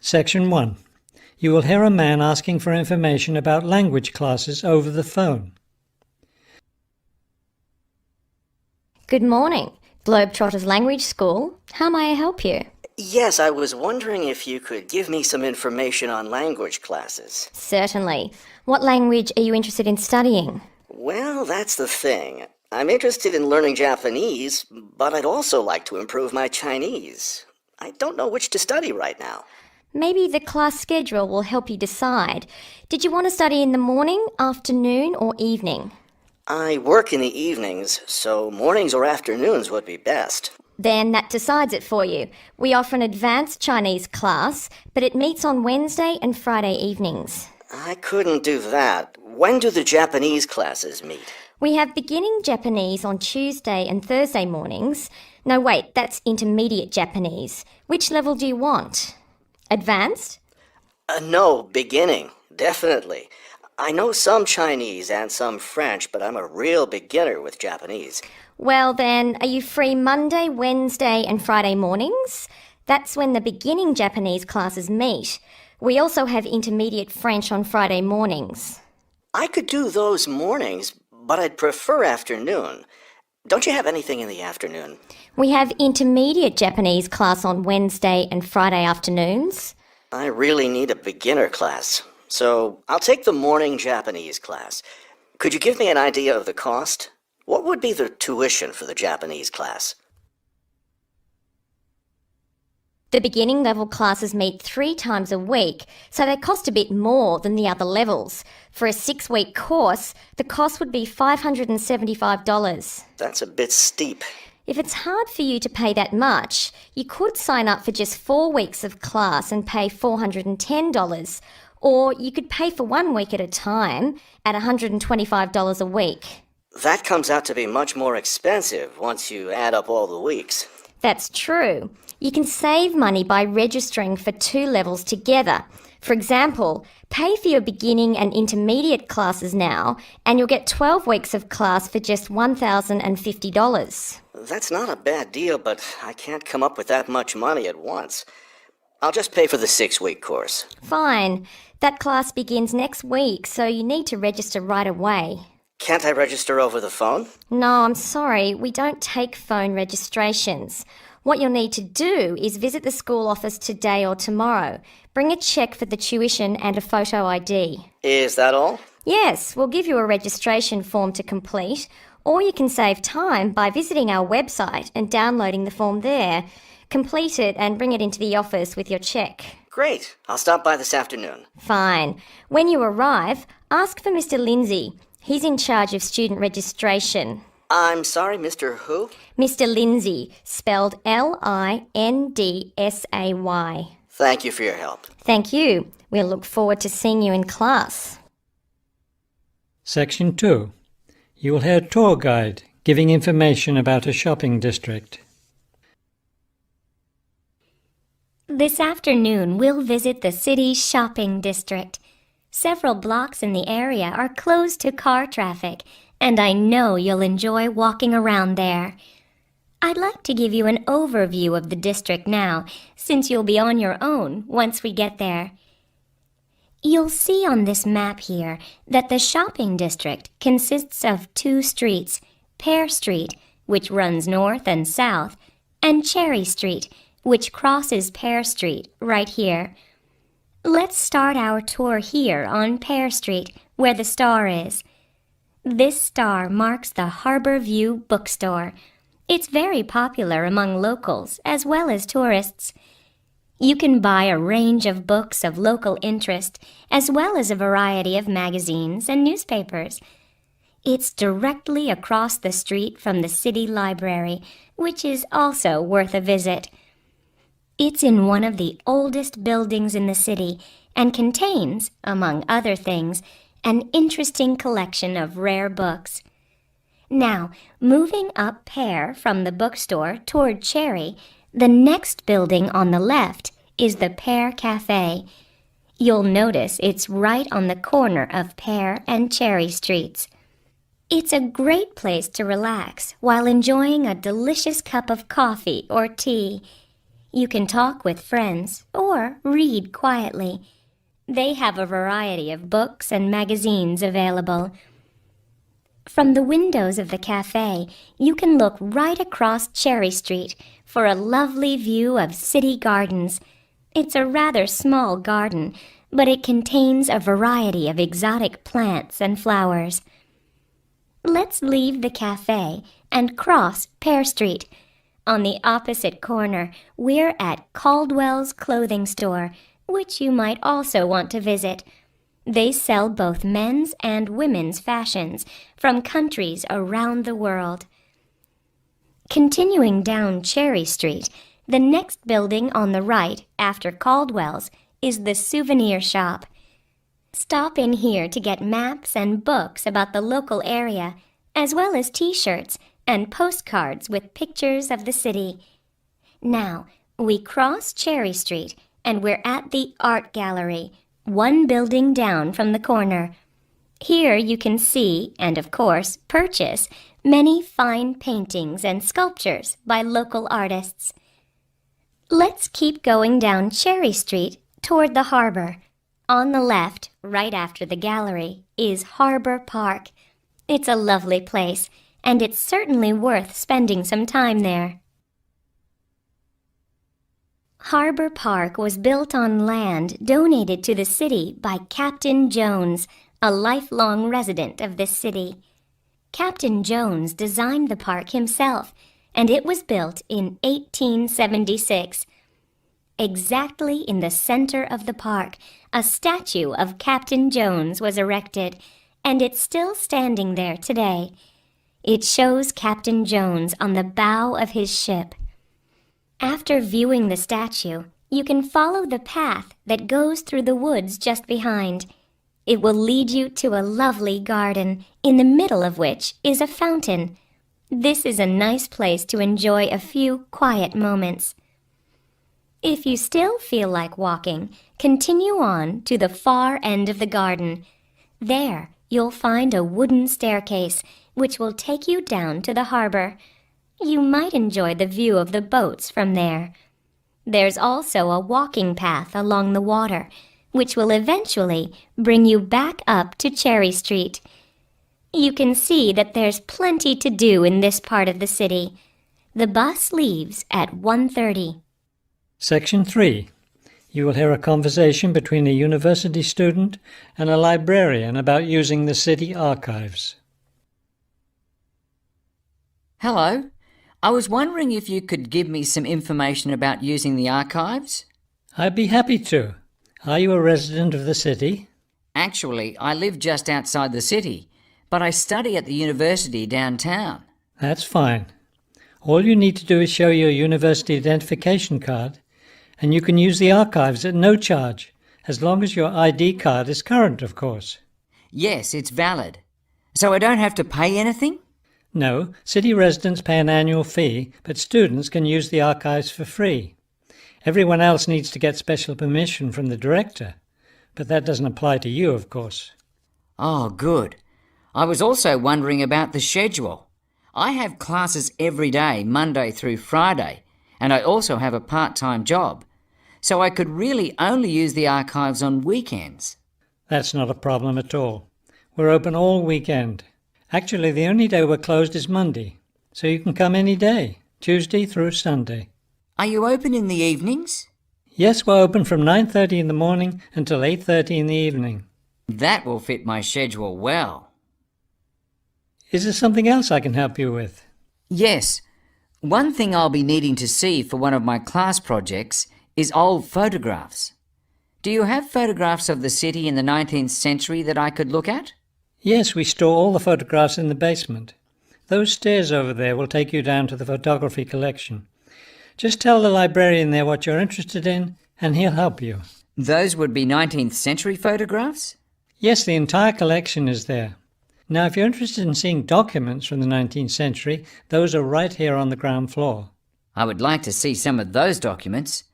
Section 1. You will hear a man asking for information about language classes over the phone. Good morning, Globetrotters Language School. How may I help you? Yes, I was wondering if you could give me some information on language classes. Certainly. What language are you interested in studying? Well, that's the thing. I'm interested in learning Japanese, but I'd also like to improve my Chinese. I don't know which to study right now. Maybe the class schedule will help you decide. Did you want to study in the morning, afternoon, or evening? I work in the evenings, so mornings or afternoons would be best. Then that decides it for you. We offer an advanced Chinese class, but it meets on Wednesday and Friday evenings. I couldn't do that. When do the Japanese classes meet? We have beginning Japanese on Tuesday and Thursday mornings. No, wait, that's intermediate Japanese. Which level do you want? Advanced? No, beginning, definitely. I know some Chinese and some French, but I'm a real beginner with Japanese. Well then, are you free Monday, Wednesday and Friday mornings? That's when the beginning Japanese classes meet. We also have intermediate French on Friday mornings. I could do those mornings, but I'd prefer afternoon. Don't you have anything in the afternoon? We have intermediate Japanese class on Wednesday and Friday afternoons. I really need a beginner class, so I'll take the morning Japanese class. Could you give me an idea of the cost? What would be the tuition for the Japanese class? The beginning level classes meet 3 times a week, so they cost a bit more than the other levels. For a 6-week course, the cost would be $575. That's a bit steep. If it's hard for you to pay that much, you could sign up for just 4 weeks of class and pay $410, or you could pay for 1 week at a time at $125 a week. That comes out to be much more expensive once you add up all the weeks. That's true. You can save money by registering for 2 levels together. For example, pay for your beginning and intermediate classes now, and you'll get 12 weeks of class for just $1,050. That's not a bad deal, but I can't come up with that much money at once. I'll just pay for the 6-week course. Fine. That class begins next week, so you need to register right away. Can't I register over the phone? No, I'm sorry. We don't take phone registrations. What you'll need to do is visit the school office today or tomorrow. Bring a cheque for the tuition and a photo ID. Is that all? Yes, we'll give you a registration form to complete, or you can save time by visiting our website and downloading the form there. Complete it and bring it into the office with your cheque. Great. I'll stop by this afternoon. Fine. When you arrive, ask for Mr. Lindsay. He's in charge of student registration. I'm sorry, Mr. Who? Mr. Lindsay, spelled Lindsay. Thank you for your help. Thank you. We'll look forward to seeing you in class. Section 2. You will hear a tour guide giving information about a shopping district. This afternoon, we'll visit the city's shopping district. Several blocks in the area are closed to car traffic, and I know you'll enjoy walking around there. I'd like to give you an overview of the district now, since you'll be on your own once we get there. You'll see on this map here that the shopping district consists of 2 streets, Pear Street, which runs north and south, and Cherry Street, which crosses Pear Street right here. Let's start our tour here on Pear Street, where the star is. This star marks the Harbor View Bookstore. It's very popular among locals as well as tourists. You can buy a range of books of local interest, as well as a variety of magazines and newspapers. It's directly across the street from the city library, which is also worth a visit. It's in one of the oldest buildings in the city and contains, among other things, an interesting collection of rare books. Now, moving up Pear from the bookstore toward Cherry, the next building on the left is the Pear Cafe. You'll notice it's right on the corner of Pear and Cherry Streets. It's a great place to relax while enjoying a delicious cup of coffee or tea. You can talk with friends or read quietly. They have a variety of books and magazines available. From the windows of the cafe, you can look right across Cherry Street for a lovely view of City Gardens. It's a rather small garden, but it contains a variety of exotic plants and flowers. Let's leave the cafe and cross Pear Street. On the opposite corner, we're at Caldwell's Clothing Store, which you might also want to visit. They sell both men's and women's fashions from countries around the world. Continuing down Cherry Street, the next building on the right after Caldwell's is the souvenir shop. Stop in here to get maps and books about the local area, as well as t-shirts and postcards with pictures of the city. Now, we cross Cherry Street and we're at the Art Gallery, one building down from the corner. Here you can see, and of course purchase, many fine paintings and sculptures by local artists. Let's keep going down Cherry Street toward the harbor. On the left, right after the gallery, is Harbor Park. It's a lovely place, and it's certainly worth spending some time there. Harbor Park was built on land donated to the city by Captain Jones, a lifelong resident of this city. Captain Jones designed the park himself, and it was built in 1876. Exactly in the center of the park, a statue of Captain Jones was erected, and it's still standing there today. It shows Captain Jones on the bow of his ship. After viewing the statue, you can follow the path that goes through the woods just behind. It will lead you to a lovely garden, in the middle of which is a fountain. This is a nice place to enjoy a few quiet moments. If you still feel like walking, continue on to the far end of the garden. There, you'll find a wooden staircase, which will take you down to the harbor. You might enjoy the view of the boats from there. There's also a walking path along the water, which will eventually bring you back up to Cherry Street. You can see that there's plenty to do in this part of the city. The bus leaves at 1:30. Section 3. You will hear a conversation between a university student and a librarian about using the city archives. Hello. I was wondering if you could give me some information about using the archives. I'd be happy to. Are you a resident of the city? Actually, I live just outside the city, but I study at the university downtown. That's fine. All you need to do is show your university identification card, and you can use the archives at no charge, as long as your ID card is current, of course. Yes, it's valid. So I don't have to pay anything? No, city residents pay an annual fee, but students can use the archives for free. Everyone else needs to get special permission from the director, but that doesn't apply to you, of course. Oh, good. I was also wondering about the schedule. I have classes every day, Monday through Friday, and I also have a part-time job, so I could really only use the archives on weekends. That's not a problem at all. We're open all weekend. Actually, the only day we're closed is Monday, so you can come any day, Tuesday through Sunday. Are you open in the evenings? Yes, we're open from 9:30 in the morning until 8:30 in the evening. That will fit my schedule well. Is there something else I can help you with? Yes. One thing I'll be needing to see for one of my class projects is old photographs. Do you have photographs of the city in the 19th century that I could look at? Yes, we store all the photographs in the basement. Those stairs over there will take you down to the photography collection. Just tell the librarian there what you're interested in, and he'll help you. Those would be 19th century photographs? Yes, the entire collection is there. Now, if you're interested in seeing documents from the 19th century, those are right here on the ground floor. I would like to see some of those documents.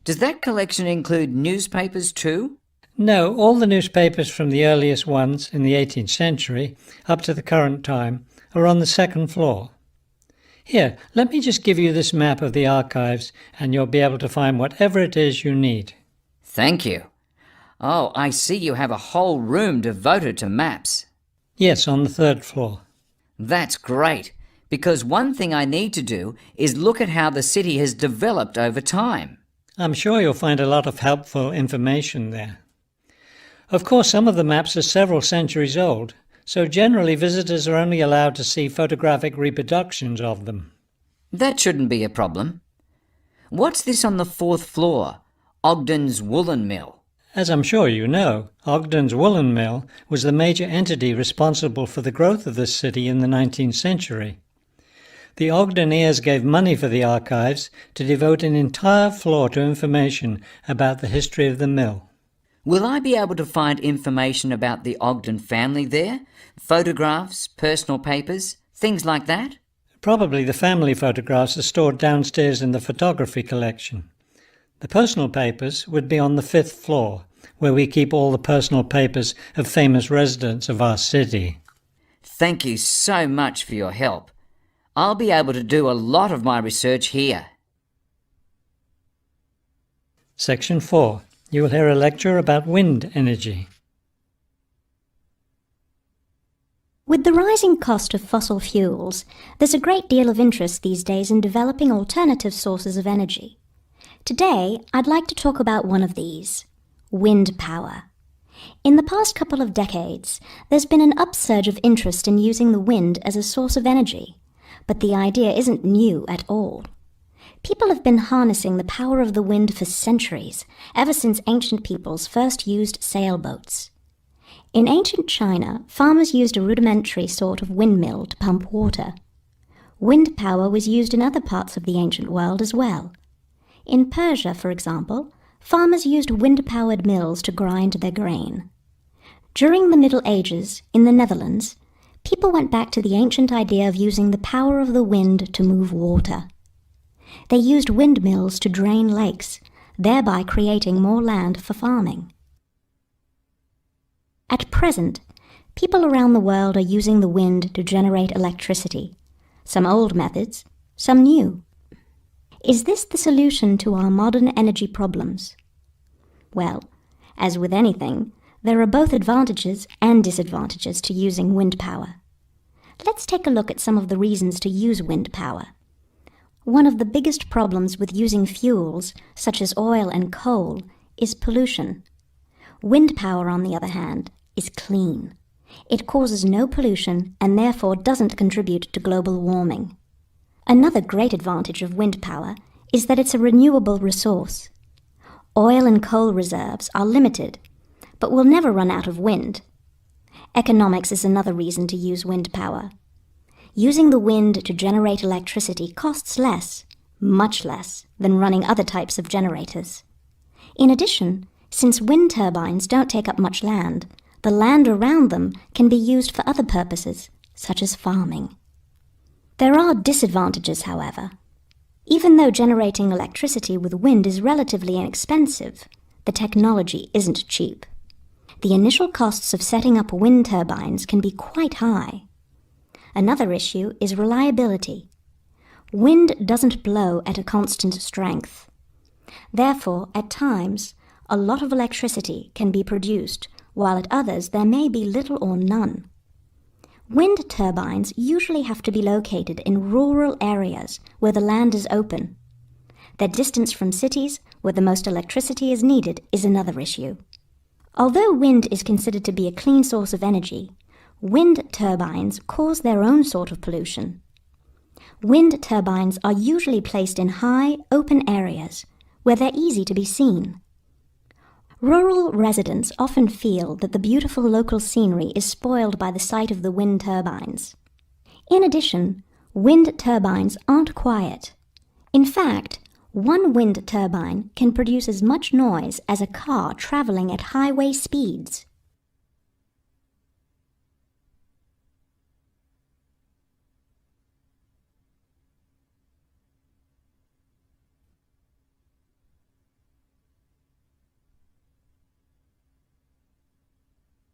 Does that collection include newspapers too? No, all the newspapers from the earliest ones in the 18th century up to the current time are on the second floor. Here, let me just give you this map of the archives and you'll be able to find whatever it is you need. Thank you. Oh, I see you have a whole room devoted to maps. Yes, on the 3rd floor. That's great, because one thing I need to do is look at how the city has developed over time. I'm sure you'll find a lot of helpful information there. Of course, some of the maps are several centuries old, so generally visitors are only allowed to see photographic reproductions of them. That shouldn't be a problem. What's this on the 4th floor? Ogden's Woolen Mill. As I'm sure you know, Ogden's Woolen Mill was the major entity responsible for the growth of this city in the 19th century. The Ogdeniers gave money for the archives to devote an entire floor to information about the history of the mill. Will I be able to find information about the Ogden family there? Photographs, personal papers, things like that? Probably the family photographs are stored downstairs in the photography collection. The personal papers would be on the 5th floor, where we keep all the personal papers of famous residents of our city. Thank you so much for your help. I'll be able to do a lot of my research here. Section 4. You will hear a lecture about wind energy. With the rising cost of fossil fuels, there's a great deal of interest these days in developing alternative sources of energy. Today, I'd like to talk about one of these, wind power. In the past couple of decades, there's been an upsurge of interest in using the wind as a source of energy, but the idea isn't new at all. People have been harnessing the power of the wind for centuries, ever since ancient peoples first used sailboats. In ancient China, farmers used a rudimentary sort of windmill to pump water. Wind power was used in other parts of the ancient world as well. In Persia, for example, farmers used wind-powered mills to grind their grain. During the Middle Ages, in the Netherlands, people went back to the ancient idea of using the power of the wind to move water. They used windmills to drain lakes, thereby creating more land for farming. At present, people around the world are using the wind to generate electricity, some old methods, some new. Is this the solution to our modern energy problems? Well, as with anything, there are both advantages and disadvantages to using wind power. Let's take a look at some of the reasons to use wind power. One of the biggest problems with using fuels, such as oil and coal, is pollution. Wind power, on the other hand, is clean. It causes no pollution and therefore doesn't contribute to global warming. Another great advantage of wind power is that it's a renewable resource. Oil and coal reserves are limited, but will never run out of wind. Economics is another reason to use wind power. Using the wind to generate electricity costs less, much less, than running other types of generators. In addition, since wind turbines don't take up much land, the land around them can be used for other purposes, such as farming. There are disadvantages, however. Even though generating electricity with wind is relatively inexpensive, the technology isn't cheap. The initial costs of setting up wind turbines can be quite high. Another issue is reliability. Wind doesn't blow at a constant strength. Therefore, at times, a lot of electricity can be produced, while at others there may be little or none. Wind turbines usually have to be located in rural areas where the land is open. Their distance from cities, where the most electricity is needed, is another issue. Although wind is considered to be a clean source of energy, wind turbines cause their own sort of pollution. Wind turbines are usually placed in high, open areas where they're easy to be seen. Rural residents often feel that the beautiful local scenery is spoiled by the sight of the wind turbines. In addition, wind turbines aren't quiet. In fact, one wind turbine can produce as much noise as a car traveling at highway speeds.